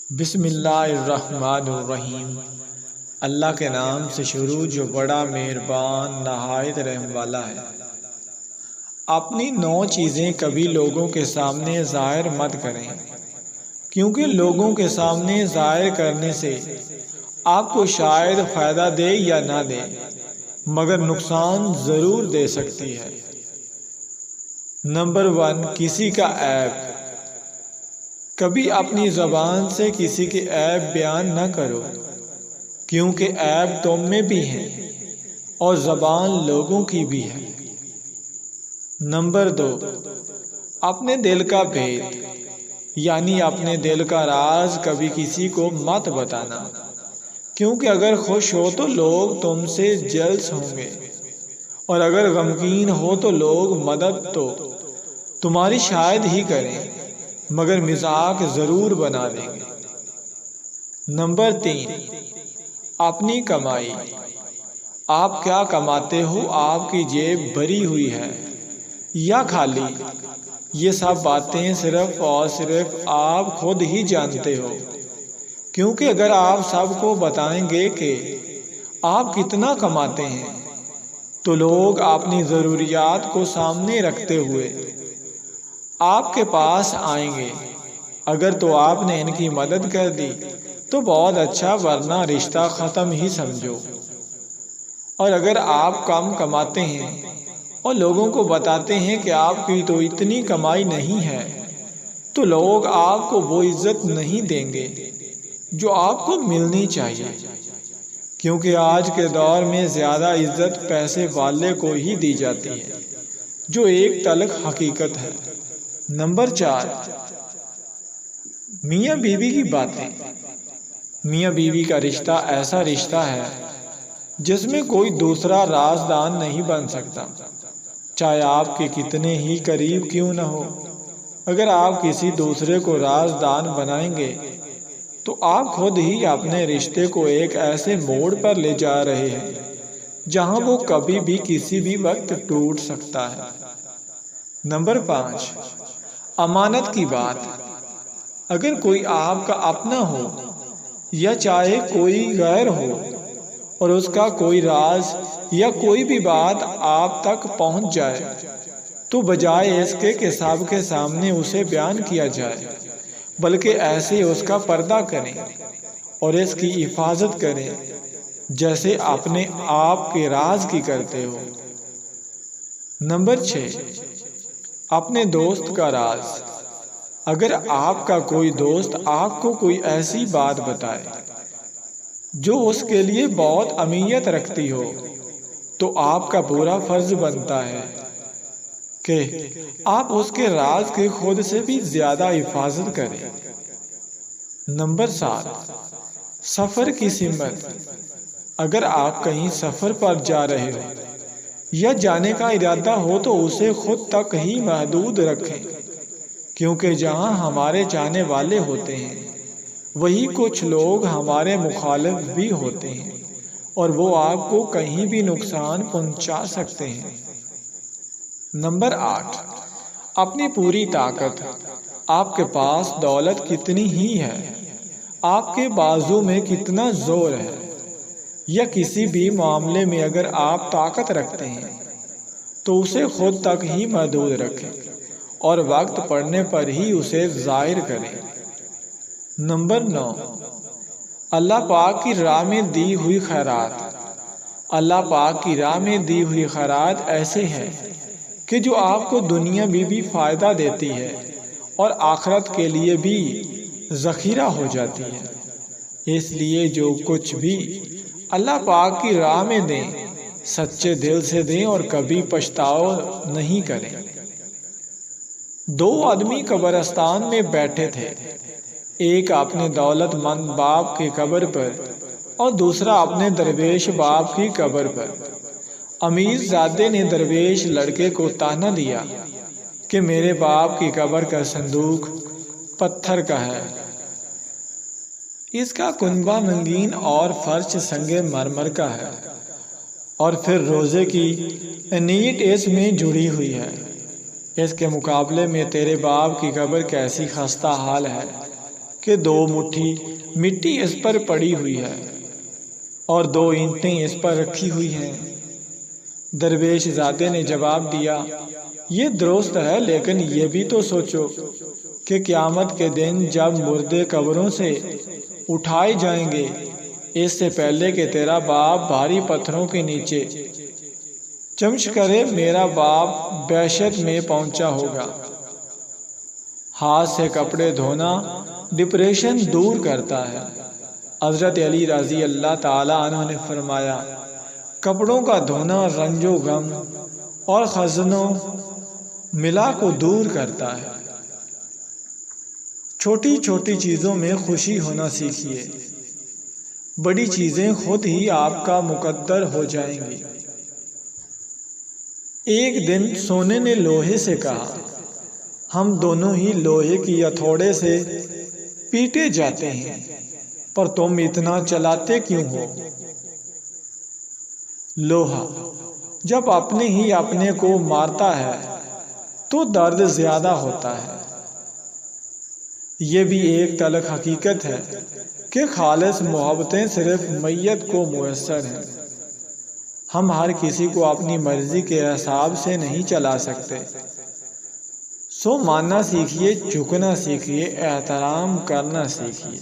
بسم اللہ الرحمن الرحیم۔ اللہ کے نام سے شروع جو بڑا مہربان نہایت رحم والا ہے۔ اپنی 9 چیزیں کبھی لوگوں کے سامنے ظاہر مت کریں، کیونکہ لوگوں کے سامنے ظاہر کرنے سے آپ کو شاید فائدہ دے یا نہ دے، مگر نقصان ضرور دے سکتی ہے۔ نمبر 1، کسی کا عیب۔ کبھی اپنی زبان سے کسی کے عیب بیان نہ کرو، کیونکہ عیب تم میں بھی ہیں اور زبان لوگوں کی بھی ہے۔ نمبر 2، اپنے دل کا بھید، یعنی اپنے دل کا راز کبھی کسی کو مت بتانا، کیونکہ اگر خوش ہو تو لوگ تم سے جلس ہوں گے، اور اگر غمگین ہو تو لوگ مدد تو تمہاری شاید ہی کریں، مگر مذاق ضرور بنا دیں گے۔ نمبر 3، اپنی کمائی۔ آپ کیا کماتے ہو؟ آپ کی جیب بھری ہوئی ہے یا خالی؟ یہ سب باتیں صرف اور صرف آپ خود ہی جانتے ہو، کیونکہ اگر آپ سب کو بتائیں گے کہ آپ کتنا کماتے ہیں تو لوگ اپنی ضروریات کو سامنے رکھتے ہوئے آپ کے پاس آئیں گے۔ اگر تو آپ نے ان کی مدد کر دی تو بہت اچھا، ورنہ رشتہ ختم ہی سمجھو۔ اور اگر آپ کم کماتے ہیں اور لوگوں کو بتاتے ہیں کہ آپ کی تو اتنی کمائی نہیں ہے، تو لوگ آپ کو وہ عزت نہیں دیں گے جو آپ کو ملنی چاہیے، کیونکہ آج کے دور میں زیادہ عزت پیسے والے کو ہی دی جاتی ہے، جو ایک تلخ حقیقت ہے۔ نمبر 4، میاں بیوی کی باتیں۔ میاں بیوی کا رشتہ ایسا رشتہ ہے جس میں کوئی دوسرا رازدان نہیں بن سکتا، چاہے آپ کے کتنے ہی قریب کیوں نہ ہو۔ اگر آپ کسی دوسرے کو رازدان بنائیں گے تو آپ خود ہی اپنے رشتے کو ایک ایسے موڑ پر لے جا رہے ہیں جہاں وہ کبھی بھی کسی بھی وقت ٹوٹ سکتا ہے۔ نمبر 5، امانت کی بات۔ اگر کوئی آپ کا اپنا ہو یا چاہے کوئی غیر ہو اور اس کا کوئی راز یا کوئی بھی بات آپ تک پہنچ جائے تو بجائے اس کے کہ سب کے سامنے اسے بیان کیا جائے، بلکہ ایسے اس کا پردہ کریں اور اس کی حفاظت کریں جیسے اپنے آپ کے راز کی کرتے ہو۔ نمبر 6، اپنے دوست کا راز۔ اگر آپ کا کوئی دوست آپ کو کوئی ایسی بات بتائے جو اس کے لیے بہت اہمیت رکھتی ہو تو آپ کا پورا فرض بنتا ہے کہ آپ اس کے راز کی خود سے بھی زیادہ حفاظت کریں۔ نمبر 7، سفر کی سمت۔ اگر آپ کہیں سفر پر جا رہے ہو یا جانے کا ارادہ ہو تو اسے خود تک ہی محدود رکھیں، کیونکہ جہاں ہمارے چاہنے والے ہوتے ہیں وہی کچھ لوگ ہمارے مخالف بھی ہوتے ہیں، اور وہ آپ کو کہیں بھی نقصان پہنچا سکتے ہیں۔ نمبر 8، اپنی پوری طاقت۔ آپ کے پاس دولت کتنی ہی ہے، آپ کے بازو میں کتنا زور ہے، یا کسی بھی معاملے میں اگر آپ طاقت رکھتے ہیں تو اسے خود تک ہی محدود رکھیں اور وقت پڑنے پر ہی اسے ظاہر کریں۔ نمبر 9، اللہ پاک کی راہ میں دی ہوئی خیرات۔ اللہ پاک کی راہ میں دی ہوئی خیرات ایسے ہے کہ جو آپ کو دنیا میں بھی فائدہ دیتی ہے اور آخرت کے لیے بھی ذخیرہ ہو جاتی ہے۔ اس لیے جو کچھ بھی اللہ پاک کی راہ میں دیں سچے دل سے دیں اور کبھی پچھتاوا نہیں کریں۔ 2 آدمی قبرستان میں بیٹھے تھے، ایک اپنے دولت مند باپ کی قبر پر اور دوسرا اپنے درویش باپ کی قبر پر۔ امیر زادے نے درویش لڑکے کو طعنہ دیا کہ میرے باپ کی قبر کا صندوق پتھر کا ہے، اس کا کنبہ رنگین اور فرش سنگ مرمر کا ہے، اور پھر روزے کی نیت اس میں جڑی ہوئی ہے۔ اس کے مقابلے میں تیرے باپ کی قبر کیسی خستہ حال ہے کہ 2 مٹھی مٹی اس پر پڑی ہوئی ہے اور 2 اینٹیں اس پر رکھی ہوئی ہیں۔ درویش زادے نے جواب دیا، یہ درست ہے، لیکن یہ بھی تو سوچو کہ قیامت کے دن جب مردے قبروں سے اٹھائے جائیں گے، اس سے پہلے کہ تیرا باپ بھاری پتھروں کے نیچے چمچ کرے، میرا باپ وحشت میں پہنچا ہوگا۔ ہاتھ سے کپڑے دھونا ڈپریشن دور کرتا ہے۔ حضرت علی رضی اللہ تعالی عنہ نے فرمایا، کپڑوں کا دھونا رنج و غم اور حزن و ملا کو دور کرتا ہے۔ چھوٹی چھوٹی چیزوں میں خوشی ہونا سیکھیے، بڑی چیزیں خود ہی آپ کا مقدر ہو جائیں گی۔ ایک دن سونے نے لوہے سے کہا، ہم دونوں ہی لوہے کی ہتھوڑے سے پیٹے جاتے ہیں، پر تم اتنا چلاتے کیوں ہو؟ لوہا جب اپنے ہی اپنے کو مارتا ہے تو درد زیادہ ہوتا ہے۔ یہ بھی ایک تلخ حقیقت ہے کہ خالص محبتیں صرف میت کو میسر ہیں۔ ہم ہر کسی کو اپنی مرضی کے حساب سے نہیں چلا سکتے، سو ماننا سیکھیے، جھکنا سیکھیے، احترام کرنا سیکھیے۔